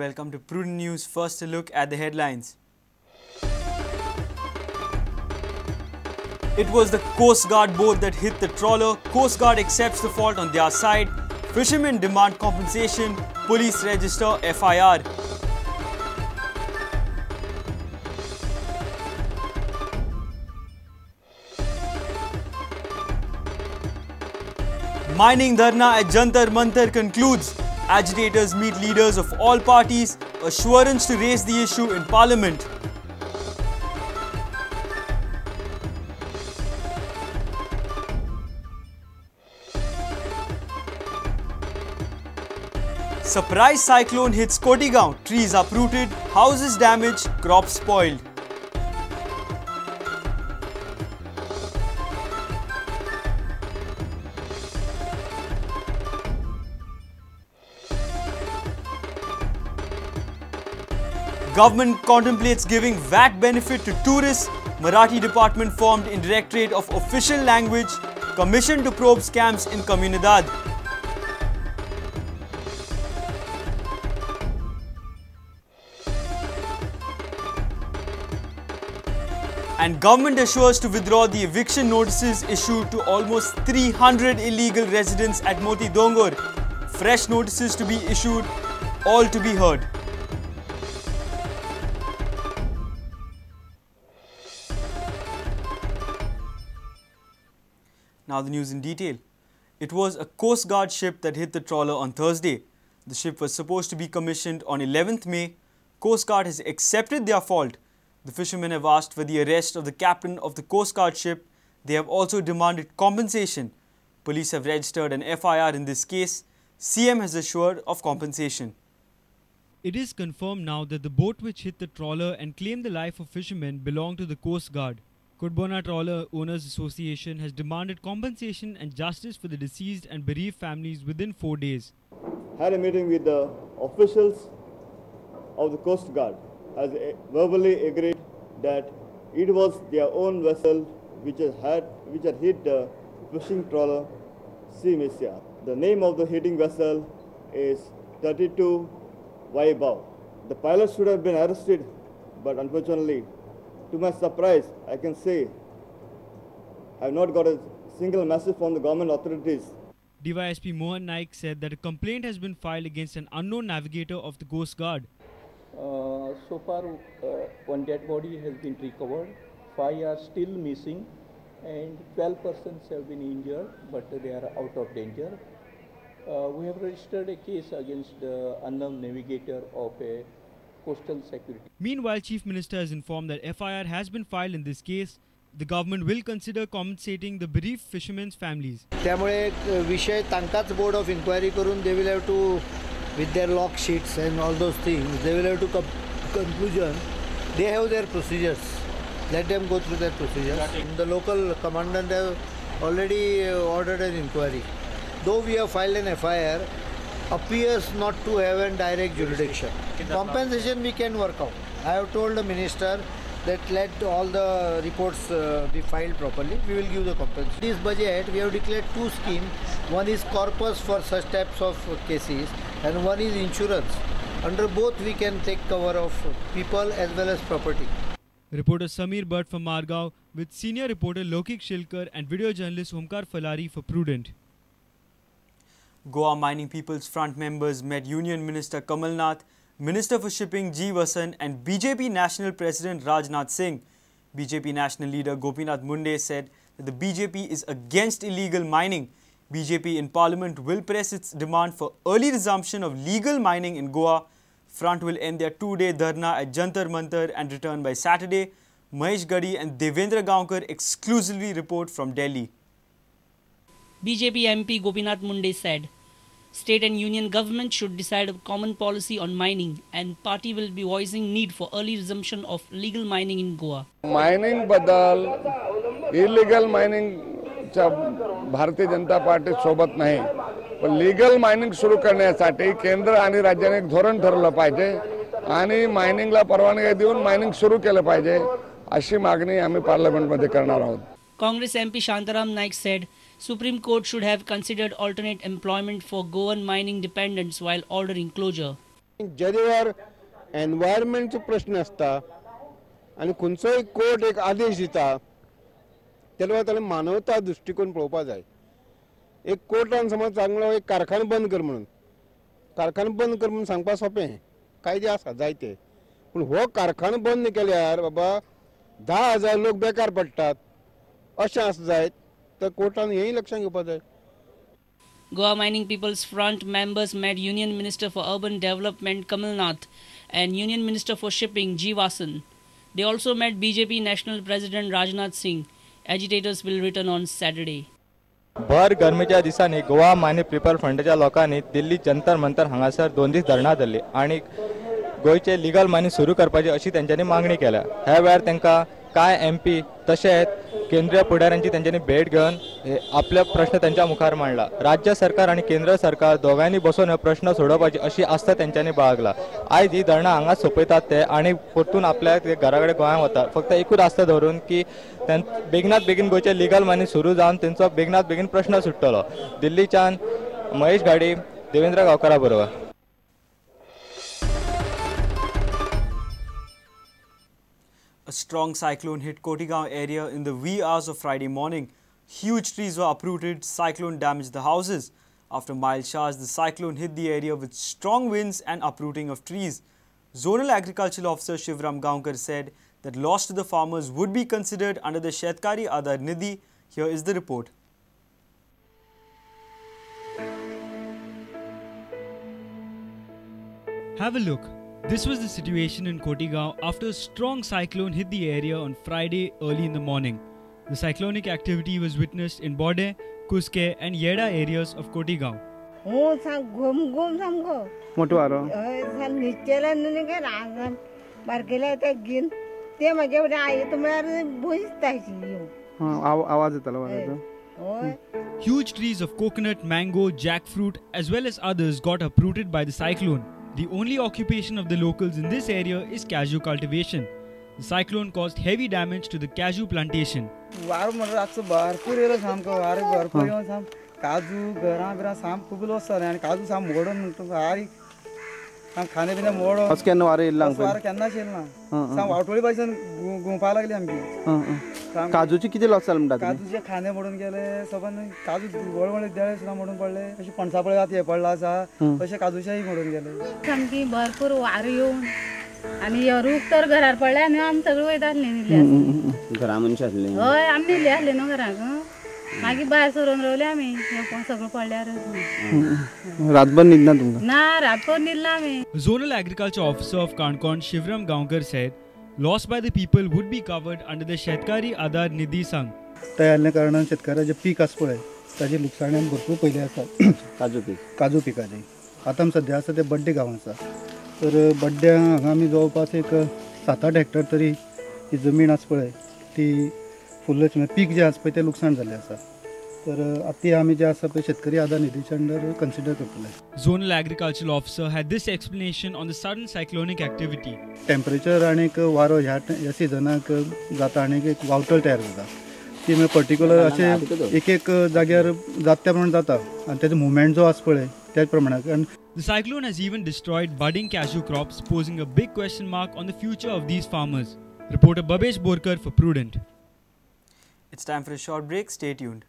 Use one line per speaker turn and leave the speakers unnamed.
welcome to Prudent News. First a look at the headlines. It was the Coast Guard boat that hit the trawler. Coast Guard accepts the fault on their side. Fishermen demand compensation. Police register FIR. Mining dharna at Jantar Mantar concludes. Agitators meet leaders of all parties. Assurance to raise the issue in Parliament. Surprise cyclone hits Kotigaon. Trees uprooted, houses damaged, crops spoiled. Government contemplates giving VAT benefit to tourists. Marathi department formed in Directorate of Official Language. Commission to probe scams in Comunidad. And government assures to withdraw the eviction notices issued to almost 300 illegal residents at Moti Dongor. Fresh notices to be issued, all to be heard. Now the news in detail. It was a Coast Guard ship that hit the trawler on Thursday. The ship was supposed to be commissioned on 11th May. Coast Guard has accepted their fault. The fishermen have asked for the arrest of the captain of the Coast Guard ship. They have also demanded compensation. Police have registered an FIR in this case. CM has assured of compensation.
It is confirmed now that the boat which hit the trawler and claimed the life of fishermen belonged to the Coast Guard. Kudbona Trawler Owners Association has demanded compensation and justice for the deceased and bereaved families within 4 days.
Had a meeting with the officials of the Coast Guard, has verbally agreed that it was their own vessel which had hit the fishing trawler Sea Messiah. The name of the hitting vessel is 32 Vaibhav. The pilot should have been arrested, but unfortunately, to my surprise, I can say I have not got a single message from the government authorities.
DYSP Mohan Naik said that a complaint has been filed against an unknown navigator of the Coast Guard.
So far, one dead body has been recovered, 5 are still missing, and 12 persons have been injured, but they are out of danger. We have registered a case against the unknown navigator of a coastal security.
Meanwhile, Chief Minister has informed that FIR has been filed in this case. The government will consider compensating the bereaved fishermen's families.
त्यामुळे विषय तांकाच board of inquiry करून they will have to, with their log sheets and all those things, they will have to come conclusion. They have their procedures. Let them go through their procedures. The local commandant have already ordered an inquiry. Though we have filed an FIR, appears not to have a direct jurisdiction. Compensation we can work out. I have told the minister that let all the reports be filed properly. We will give the compensation. This budget we have declared 2 schemes. One is corpus for such types of cases and one is insurance. Under both we can take cover of people as well as property.
Reporter Samir Bhatt from Margao with senior reporter Lokik Shilkar and video journalist Omkar Falari for Prudent.
Goa Mining People's Front members met Union Minister Kamal Nath, Minister for Shipping G. Vasan and BJP National President Rajnath Singh. BJP National Leader Gopinath Munde said that the BJP is against illegal mining. BJP in Parliament will press its demand for early resumption of legal mining in Goa. Front will end their 2-day dharna at Jantar Mantar and return by Saturday. Mahesh Gadi and Devendra Gaonkar exclusively report from Delhi.
BJP MP Gopinath Munde said, state and union government should decide a common policy on mining and party will be voicing need for early resumption of legal mining in Goa.
Mining badal, illegal mining चा Bharatiya Janata party सोबत नाही, पण legal mining सुरू करण्यासाठी केंद्र आणि राज्याने एक धोरण ठरवलं पाहिजे आणि मायनिंगला परवानगी देऊन मायनिंग सुरू केलं पाहिजे अशी मागणी आम्ही पार्लमेंटमध्ये करणार आहोत.
Congress MP Shantaram Naik said Supreme Court should have considered alternate employment for Goan mining dependents while ordering closure.
जरीवर एनवायरमेंटचो प्रश्न आसता आनी खंयचोय कोर्ट एक आदेश दिता तेन्ना ताणें मानवता दृश्टिकोन पळोवपा जाय. एक कोर्टान समज सांगलो एक कारखानो बंद कर म्हणून, कारखानो बंद कर म्हणून सांगपा सोंपें, कायदे आसा जायते, पूण हो कारखानो बंद केल्यार बाबा 10,000 लोक बेकार पडटात अशें आसा जायत तर कोर्टान हेंय लक्षांत घेवपा जाय.
Goa Mining People's Front members met Union Minister for Urban Development Kamal Nath and Union Minister for Shipping G. Vasan. They also met BJP National President Rajnath Singh. Agitators will return on Saturday.
भर गरमेच्या दिसांनी Goa mining people फ्रंटच्या लोकांनी दिल्ली जंतर मंतर हांगासर 2 दीस धरणां धरली आणि गोयचे legal mining सुरू करपाची अशी त्यांच्यानी मागणी केल्या. ह्या वेळार तांकां काय MP तशेंच केंद्रीय फुडाऱ्यांची त्यांच्यानी भेट घेवन आपले प्रश्न त्यांच्या मुखार मांडला. राज्य सरकार आणि केंद्र सरकार दोगांनी बसून हे प्रश्न सोडोवपाची अशी आस्त त्यांच्यानी बाळगला. आयज ही धरणां हांगा सोंपयतात ते आणि परतून आपल्या घरा कडेन गोंयांत वतात. फक्त एकूच आस्त धरून की बेगीनात बेगीन गोयचे लिगल मायनिंग सुरू जावन तेंचो बेगीनात बेगीन प्रश्न सुट्टलो. दिल्लीच्यान महेश गाडी, देवेंद्र गांवकारा बरोबर.
A strong cyclone hit Kotigaon area in the wee hours of Friday morning. Huge trees were uprooted, cyclone damaged the houses. After mild showers, the cyclone hit the area with strong winds and uprooting of trees. Zonal Agricultural Officer Shivram Gaonkar said that loss to the farmers would be considered under the Shetkari Aadhar Nidhi. Here is the report.
Have a look. This was the situation in Kotigaon after a strong cyclone hit the area on Friday early in the morning. The cyclonic activity was witnessed in Bode, Kuske and Yeda areas of Kotigaon. Huge trees of coconut, mango, jackfruit as well as others got uprooted by the cyclone. The only occupation of the locals in this area is cashew cultivation. The cyclone caused heavy damage to the cashew plantation.
काजूचे किती loss जाले म्हणटा?
काजूचे खाने मोडून गेले, सबन काजू व्हड देळे सुद्दां मोडून पडले, अशे पणसा पळय हे पडला आसा तशे काजूचेय मोडून गेले. सामकी भरपूर वार येवन आनी रूख तर घरार पडले आनी आमी सगळे वयताले न्हिदले.
घरा मनशां आसले?
हय, आमी न्हिदले आसले न्हू घराक. मागीर भायर सरून रावले आमी, सगळें पडल्यार.
रातभर न्हिदना तुमकां?
ना, रातभर न्हिदला आमी.
Zonal Agriculture Officer of Kankon Shivram Gaonkar said loss by the people would be covered under the Shetkari Aadhar Nidhi Sangh.
तयारल्या कारणान शेतकाराचे पीक आसा पळय ताजे लुकसाण भरपूर पयले आसा. काजू पिकाचे आतां सद्या आसा ते बड्डे गांव आसा. तर बड्ड्या हांगा आमी जवळपास एक 7-8 हेक्टर तरी ही जमीन आसा पळय ती फुल्लच पीक जे आसा पळय ते लुकसाण जाल्लें आसा. तर आतां आमी जे आसा पळय शेतकरी आधार निधीच्या अंडर कन्सिडर करतले.
Zonal Agricultural Officer had this explanation on the sudden cyclonic activity.
Temperature आनीक वारो ह्या सिजनाक जाता आनीक एक वावटळ तयार जाता. ती मागीर पर्टिक्युलर अशें एक जाग्यार जाता त्या प्रमाणे जाता आनी तेजो मुवमेंट जो आसा पळय त्याच प्रमाणान.
The cyclone has even destroyed budding cashew crops, posing a big question mark on the future of these farmers. Reporter Babesh Borkar for Prudent.
It's time for a short break. Stay tuned.